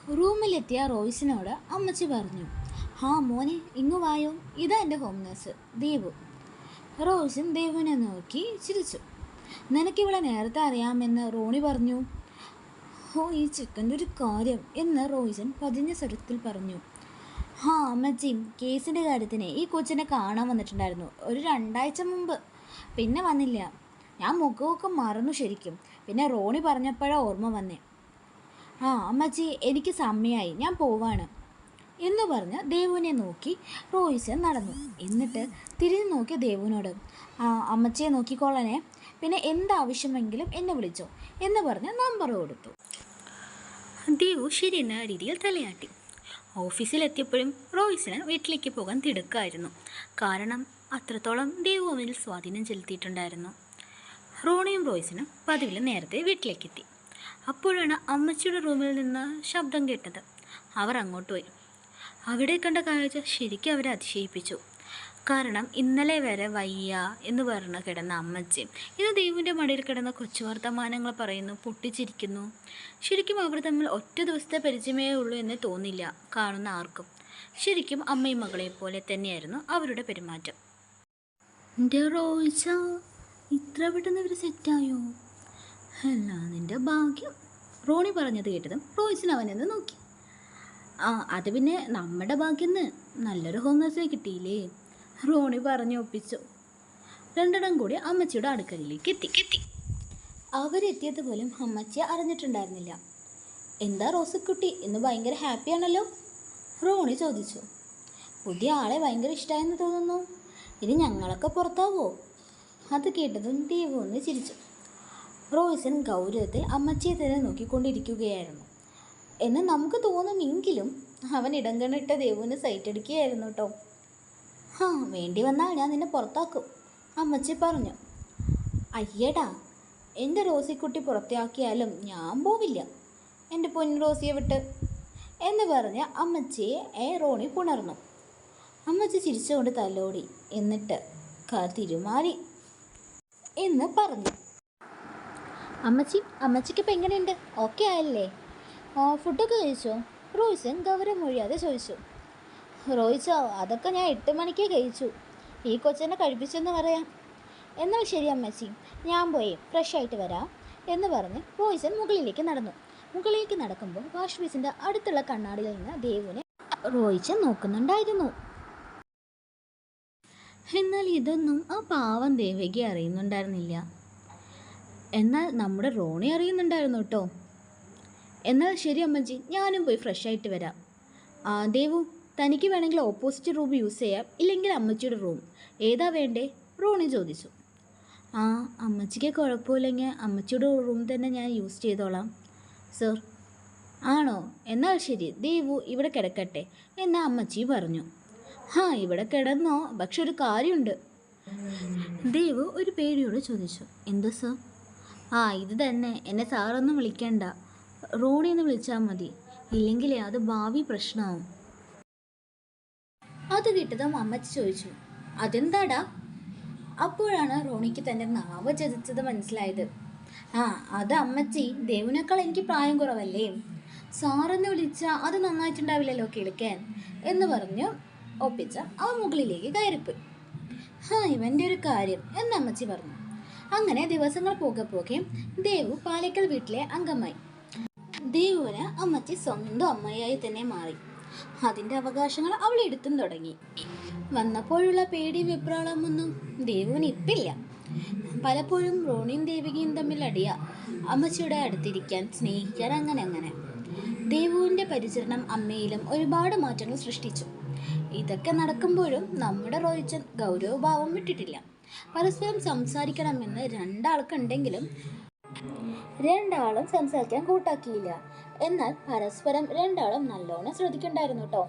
റൂമിലെത്തിയ റോയ്സിനോട് അമ്മച്ചി പറഞ്ഞു, "ഹാ മോനെ, ഇങ്ങു വായോ, ഇതാ എൻ്റെ ഹോം നേഴ്സ് ദേവു." റോയ്സൻ ദേവുവിനെ നോക്കി ചിരിച്ചു. "നിനക്കിവിടെ നേരത്തെ അറിയാമെന്ന് റോണി പറഞ്ഞു." "ഓ, ഈ ചിക്കൻ്റെ ഒരു കാര്യം," എന്ന് റോയ്സൻ പതിഞ്ഞ സ്വരത്തിൽ പറഞ്ഞു. "ഹാ അമ്മച്ചി, കേസിൻ്റെ കാര്യത്തിന് ഈ കൊച്ചിനെ കാണാൻ വന്നിട്ടുണ്ടായിരുന്നു ഒരു 2 ആഴ്ച മുമ്പ്. പിന്നെ വന്നില്ല. ഞാൻ മുഖമൊക്കെ മറന്നു ശരിക്കും. പിന്നെ റോണി പറഞ്ഞപ്പോഴാണ് ഓർമ്മ വന്നേ. ആ അമ്മച്ചി, എനിക്ക് സമയമായി, ഞാൻ പോവാണ്" എന്ന് പറഞ്ഞ് ദേവുവിനെ നോക്കി റോയ്സൻ നടന്നു. എന്നിട്ട് തിരിഞ്ഞു നോക്കി ദേവുവിനോട്, "ആ അമ്മച്ചിയെ നോക്കിക്കോളണേ, പിന്നെ എന്താവശ്യമെങ്കിലും എന്നെ വിളിച്ചോ" എന്ന് പറഞ്ഞ് നമ്പർ കൊടുത്തു. ദേവു ശരിയെന്ന രീതിയിൽ തലയാട്ടി. ഓഫീസിലെത്തിയപ്പോഴും റോയ്സന് വീട്ടിലേക്ക് പോകാൻ തിടുക്കമായിരുന്നു. കാരണം അത്രത്തോളം ദേവു അവനിൽ സ്വാധീനം ചെലുത്തിയിട്ടുണ്ടായിരുന്നു. റോണിയും റോയ്സനും പതിവിൽ നേരത്തെ വീട്ടിലേക്കെത്തി. അപ്പോഴാണ് അമ്മച്ചിയുടെ റൂമിൽ നിന്ന് ശബ്ദം കേട്ടത്. അവർ അങ്ങോട്ട് പോയി. അവിടെ കണ്ട കാഴ്ച ശരിക്കും അവരെ അതിശയിപ്പിച്ചു. കാരണം ഇന്നലെ വരെ വയ്യ എന്ന് പറഞ്ഞ് കിടന്ന അമ്മച്ചി ഇന്ന് ദേവുവിൻ്റെ മടിയിൽ കിടന്ന കൊച്ചു വർത്തമാനങ്ങൾ പറയുന്നു, പൊട്ടിച്ചിരിക്കുന്നു. ശരിക്കും അവർ തമ്മിൽ ഒറ്റ ദിവസത്തെ പരിചയമേ ഉള്ളൂ എന്ന് തോന്നില്ല കാണുന്ന ആർക്കും. ശരിക്കും അമ്മയും മകളെ പോലെ തന്നെയായിരുന്നു അവരുടെ പെരുമാറ്റം. "എൻ്റെ റോയ്സ, ഇത്ര പെട്ടെന്ന് ഇവർ സെറ്റായോ? അല്ല, നിൻ്റെ ഭാഗ്യം." റോണി പറഞ്ഞത് കേട്ടതും റോയ്സിന് അവനെന്ന് നോക്കി. "ആ, അത് പിന്നെ നമ്മുടെ ഭാഗ്യന്ന് നല്ലൊരു ഹോം നേഴ്സിനെ കിട്ടിയില്ലേ?" റോണി പറഞ്ഞു ഒപ്പിച്ചു. രണ്ടെണ്ണം കൂടി അമ്മച്ചിയുടെ അടുക്കളയിലേക്ക് എത്തി. അവരെത്തിയത് പോലും അമ്മച്ചി അറിഞ്ഞിട്ടുണ്ടായിരുന്നില്ല. "എന്താ റോസിക്കുട്ടി, ഇന്ന് ഭയങ്കര ഹാപ്പിയാണല്ലോ?" റോണി ചോദിച്ചു. "പുതിയ ആളെ ഭയങ്കര ഇഷ്ടമായെന്ന് തോന്നുന്നു. ഇനി ഞങ്ങളൊക്കെ പുറത്താവോ?" അത് കേട്ടതും ദേവു ഒന്ന് ചിരിച്ചു. റോയ്സൻ ഗൗരവത്തിൽ അമ്മച്ചിയെ തന്നെ നോക്കിക്കൊണ്ടിരിക്കുകയായിരുന്നു എന്ന് നമുക്ക് തോന്നുമെങ്കിലും അവൻ ഇടം കണ്ണിട്ട ദേവുവിന് സൈറ്റടിക്കുകയായിരുന്നു കേട്ടോ. "ഹാ, വേണ്ടി വന്നാൽ ഞാൻ നിന്നെ പുറത്താക്കും," അമ്മച്ചി പറഞ്ഞു. "അയ്യടാ, എൻ്റെ റോസിക്കുട്ടി പുറത്താക്കിയാലും ഞാൻ പോവില്ല എൻ്റെ പൊന്നു റോസിയെ വിട്ട്" എന്ന് പറഞ്ഞ് അമ്മച്ചിയെ റോണി പുണർന്നു. അമ്മച്ചി ചിരിച്ചുകൊണ്ട് തലോടി. എന്നിട്ട് തിരുമാറി എന്ന് പറഞ്ഞു. അമ്മച്ചിക്ക് ഇപ്പം എങ്ങനെയുണ്ട്? ഓക്കെ ആയല്ലേ? ഫുഡൊക്കെ കഴിച്ചോ?" റോയ്സൻ ഗൗരവമൊഴിയാതെ ചോദിച്ചു. "റോയ്സോ, അതൊക്കെ ഞാൻ 8 മണിക്ക് കഴിച്ചു. ഈ കൊച്ചിനെ കഴിപ്പിച്ചെന്ന് പറയാം." "എന്നാൽ ശരി അമ്മച്ചി, ഞാൻ പോയി ഫ്രഷ് ആയിട്ട് വരാം" എന്ന് പറഞ്ഞ് റോയ്സൻ മുകളിലേക്ക് നടന്നു. മുകളിലേക്ക് നടക്കുമ്പോൾ വാഷ് ബേസിൻ്റെ അടുത്തുള്ള കണ്ണാടിയിൽ നിന്ന് ദേവുവിനെ റോയ്സൻ നോക്കുന്നുണ്ടായിരുന്നു. എന്നാൽ ഇതൊന്നും ആ പാവം ദേവകി അറിയുന്നുണ്ടായിരുന്നില്ല. എന്നാൽ നമ്മുടെ റോണി അറിയുന്നുണ്ടായിരുന്നു കേട്ടോ. "എന്നാൽ ശരി അമ്മച്ചി, ഞാനും പോയി ഫ്രഷ് ആയിട്ട് വരാം." "ദേവു, തനിക്ക് വേണമെങ്കിൽ ഓപ്പോസിറ്റ് റൂം യൂസ് ചെയ്യാം, ഇല്ലെങ്കിൽ അമ്മച്ചിയുടെ റൂം, ഏതാ വേണ്ടേ?" റോണി ചോദിച്ചു. അമ്മച്ചിക്ക് കുഴപ്പമില്ലെങ്കിൽ അമ്മച്ചിയുടെ റൂം തന്നെ ഞാൻ യൂസ് ചെയ്തോളാം സർ." "ആണോ? എന്നാൽ ശരി, ദേവു ഇവിടെ കിടക്കട്ടെ" എന്ന് അമ്മച്ചി പറഞ്ഞു. "ഇവിടെ കിടന്നോ, പക്ഷെ ഒരു കാര്യമുണ്ട്." ദേവു ഒരു പേടിയോട് ചോദിച്ചു. "എന്ത് സർ?" "ഇത് തന്നെ, എന്നെ സാറൊന്നും വിളിക്കണ്ട, റോണി എന്ന് വിളിച്ചാൽ മതി, ഇല്ലെങ്കിൽ അത് ഭാവി പ്രശ്നമാവും." അത് കേട്ടതും അമ്മച്ചി ചോദിച്ചു, "അതെന്താടാ?" അപ്പോഴാണ് റോണിക്ക് തൻ്റെ നാവ് ചതിച്ചത് മനസ്സിലായത്. "അത് അമ്മച്ചി, ദേവുവിനേക്കാൾ എനിക്ക് പ്രായം കുറവല്ലേ, സാറെന്ന് വിളിച്ചാൽ അത് നന്നായിട്ടുണ്ടാവില്ലല്ലോ കേൾക്കാൻ" എന്ന് പറഞ്ഞു ഒപ്പിച്ച അവൻ മുകളിലേക്ക് കയറിപ്പോയി. "ഇവൻ്റെ ഒരു കാര്യം" എന്ന് അമ്മച്ചി പറഞ്ഞു. അങ്ങനെ ദിവസങ്ങൾ പോകെ ദേവു പാലക്കൽ വീട്ടിലെ അംഗമായി. ദേവുവിന് അമ്മച്ചി സ്വന്തം അമ്മയായി തന്നെ മാറി. അതിൻ്റെ അവകാശങ്ങൾ അവൾ എടുത്തും തുടങ്ങി. വന്നപ്പോഴുള്ള പേടി വിപ്രാളമൊന്നും ദേവുവിന് ഇപ്പില്ല. പലപ്പോഴും റോണിയും ദേവികയും തമ്മിൽ അടിയാ, അമ്മച്ചിയുടെ അടുത്തിരിക്കാൻ, സ്നേഹിക്കാൻ, അങ്ങനെ. ദേവുവിൻ്റെ പരിചരണം അമ്മയിലും ഒരുപാട് മാറ്റങ്ങൾ സൃഷ്ടിച്ചു. ഇതൊക്കെ നടക്കുമ്പോഴും നമ്മുടെ റോയ്സൻ ഗൗരവഭാവം വിട്ടിട്ടില്ല. പരസ്പരം സംസാരിക്കണമെന്ന് രണ്ടാൾക്കുണ്ടെങ്കിലും രണ്ടാളും സംസാരിക്കാൻ കൂട്ടാക്കിയില്ല. എന്നാൽ പരസ്പരം രണ്ടാളും നല്ലോണം ശ്രദ്ധിക്കണ്ടായിരുന്നു കേട്ടോ.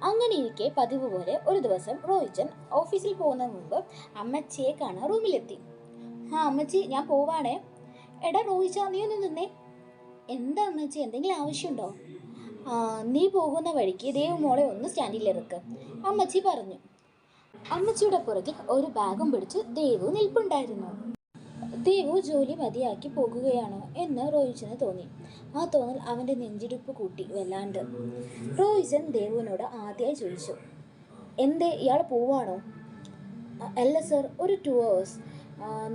അങ്ങനെ ഇരിക്കെ പതിവ് പോലെ ഒരു ദിവസം റോയ്സൻ ഓഫീസിൽ പോകുന്ന മുമ്പ് അമ്മച്ചിയെ കാണാൻ റൂമിലെത്തി. "അമ്മച്ചി, ഞാൻ പോവാണേ." "എടാ റോയ്സ, നീ ഒന്ന് നിന്നേ." "എന്താ അമ്മച്ചി, എന്തെങ്കിലും ആവശ്യമുണ്ടോ?" "നീ പോകുന്ന വഴിക്ക് ദേവു മോളെ ഒന്ന് സ്റ്റാൻഡിലിറക്ക്," അമ്മച്ചി പറഞ്ഞു. അമ്മച്ചിയുടെ പുറകിൽ ഒരു ബാഗും പിടിച്ച് ദേവു നിൽപ്പുണ്ടായിരുന്നു. ദേവു ജോലി മതിയാക്കി പോകുകയാണോ എന്ന് റോയിച്ചന് തോന്നി. ആ തോന്നൽ അവൻ്റെ നെഞ്ചിടിപ്പ് കൂട്ടി വല്ലാണ്ട്. റോയിച്ചൻ ദേവുവിനോട് ആദ്യമായി ചോദിച്ചു, എന്തേ ഇയാൾ പോവാണോ? അല്ല സർ, ഒരു 2 hours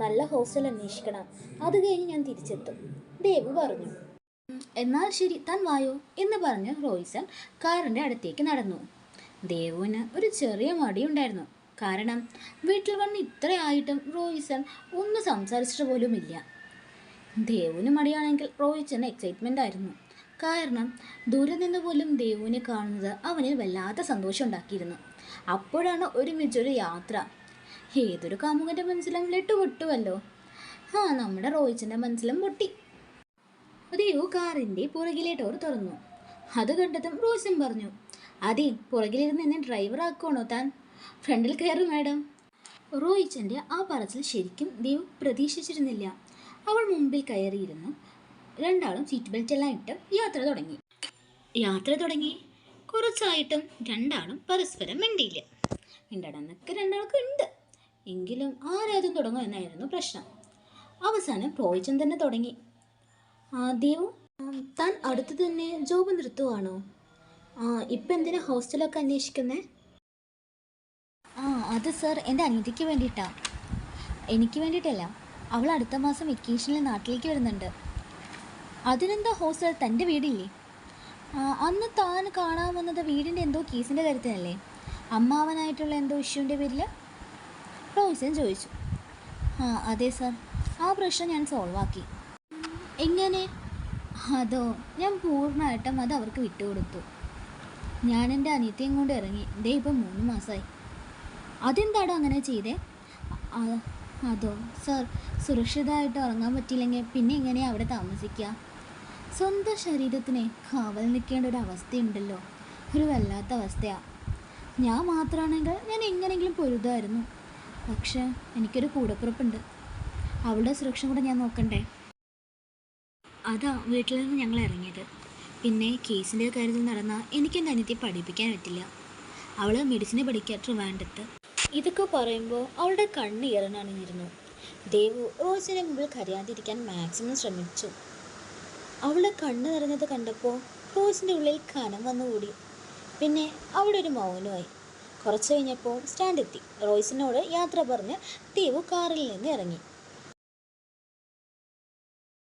നല്ല ഹോസ്റ്റൽ അന്വേഷിക്കണം, അത് കഴിഞ്ഞ് ഞാൻ തിരിച്ചെത്തും, ദേവു പറഞ്ഞു. എന്നാൽ ശരി, താൻ വായോ എന്ന് പറഞ്ഞ് റോയിച്ചൻ കാറിൻ്റെ അടുത്തേക്ക് നടന്നു. ദേവുവിന് ഒരു ചെറിയ മടിയുണ്ടായിരുന്നു. കാരണം വീട്ടിൽ വന്ന് ഇത്രയായിട്ടും റോയിച്ചൻ ഒന്നും സംസാരിച്ചിട്ട് പോലുമില്ല. ദേവുവിന് മടിയാണെങ്കിൽ റോയിച്ചന് എക്സൈറ്റ്മെൻ്റ് ആയിരുന്നു. കാരണം ദൂരെ നിന്ന് പോലും ദേവുവിനെ കാണുന്നത് അവന് വല്ലാത്ത സന്തോഷം ഉണ്ടാക്കിയിരുന്നു. അപ്പോഴാണ് ഒരുമിച്ചൊരു യാത്ര. ഏതൊരു കാമുകൻ്റെ മനസ്സിലും ലെട്ട് പൊട്ടുമല്ലോ. നമ്മുടെ റോയിച്ചൻ്റെ മനസ്സിലും പൊട്ടി. ദേവു കാറിൻ്റെ പുറകിലെ ഡോർ തുറന്നു. അത് കണ്ടതും റോയിച്ചൻ പറഞ്ഞു, അതെ, പുറകിലിരുന്ന് എന്നെ ഡ്രൈവർ ആക്കുവാണോ താൻ? ഫ്രണ്ടിൽ കയറും മാഡം. റോയിച്ചൻ്റെ ആ പറച്ചിൽ ശരിക്കും ദേവു പ്രതീക്ഷിച്ചിരുന്നില്ല. അവൾ മുമ്പിൽ കയറിയിരുന്നു. രണ്ടാളും സീറ്റ് ബെൽറ്റ് എല്ലാം ഇട്ട് യാത്ര തുടങ്ങി. കുറച്ചായിട്ടും രണ്ടാളും പരസ്പരം മിണ്ടിയില്ല. മിണ്ടണമെന്നൊക്കെ രണ്ടാൾക്കും ഉണ്ട്, എങ്കിലും ആരാദ്യം തുടങ്ങും എന്നായിരുന്നു പ്രശ്നം. അവസാനം റോയിച്ചൻ തന്നെ തുടങ്ങി. ദേവു, താൻ അടുത്ത് തന്നെ ജോബ് നിർത്തുവാണോ? ഇപ്പം എന്തിനാ ഹോസ്റ്റലൊക്കെ അന്വേഷിക്കുന്നേ? അത് സർ, എൻ്റെ അനിയത്തിക്ക് വേണ്ടിയിട്ടാണ്. എനിക്ക് വേണ്ടിയിട്ടല്ല, അവൾ അടുത്ത മാസം വെക്കേഷനിൽ നാട്ടിലേക്ക് വരുന്നുണ്ട്. അതിനെന്താ ഹോസ്റ്റൽ? തൻ്റെ വീടില്ലേ? അന്ന് താൻ കാണാൻ വന്നത് വീടിൻ്റെ എന്തോ കേസിൻ്റെ കാര്യത്തിനല്ലേ? അമ്മാവനായിട്ടുള്ള എന്തോ ഇഷ്യൂവിൻ്റെ പേരിൽ? റോയിച്ചൻ ചോദിച്ചു. അതെ സർ, ആ പ്രശ്നം ഞാൻ സോൾവ് ആക്കി. എങ്ങനെ? അതോ, ഞാൻ പൂർണ്ണമായിട്ടും അത് അവർക്ക് വിട്ടുകൊടുത്തു. ഞാൻ എൻ്റെ അനിയത്തിയും കൊണ്ട് ഇറങ്ങി. ദേ ഇപ്പം 3 മാസമായി. അതെന്താടോ അങ്ങനെ ചെയ്തേ? അതോ സർ, സുരക്ഷിതമായിട്ട് ഉറങ്ങാൻ പറ്റിയില്ലെങ്കിൽ പിന്നെ എങ്ങനെയാണ് അവിടെ താമസിക്കുക? സ്വന്തം ശരീരത്തിനെ കാവൽ നിൽക്കേണ്ട ഒരു അവസ്ഥയുണ്ടല്ലോ, ഒരു വല്ലാത്ത അവസ്ഥയാണ്. ഞാൻ മാത്രമാണെങ്കിൽ ഞാൻ എങ്ങനെയെങ്കിലും പൊരുതായിരുന്നു. പക്ഷേ എനിക്കൊരു കൂടപ്പുറപ്പുണ്ട്, അവളുടെ സുരക്ഷ കൂടെ ഞാൻ നോക്കണ്ടേ. അതാ വീട്ടിൽ നിന്ന് ഞങ്ങൾ ഇറങ്ങിയത്. പിന്നെ കേസിൻ്റെ കാര്യത്തിൽ നടന്നാൽ എനിക്കെൻ്റെ അനിയത്തിയെ പഠിപ്പിക്കാൻ പറ്റില്ല. അവൾ മെഡിസിനെ പഠിക്കുക ട്രിവാൻഡ്രത്ത്. ഇതൊക്കെ പറയുമ്പോൾ അവളുടെ കണ്ണ് ഈറനണിഞ്ഞിരുന്നു. ദേവു റോയിച്ചൻ്റെ മുമ്പിൽ കരയാതിരിക്കാൻ മാക്സിമം ശ്രമിച്ചു. അവളുടെ കണ്ണ് നിറഞ്ഞത് കണ്ടപ്പോൾ റോയിച്ചിൻ്റെ ഉള്ളിൽ കനം വന്നുകൂടി. പിന്നെ അവിടെ ഒരു മൗനമായി. കുറച്ച് കഴിഞ്ഞപ്പോൾ സ്റ്റാൻഡെത്തി. റോയിച്ചിനോട് യാത്ര പറഞ്ഞ് ദേവു കാറിൽ നിന്ന് ഇറങ്ങി.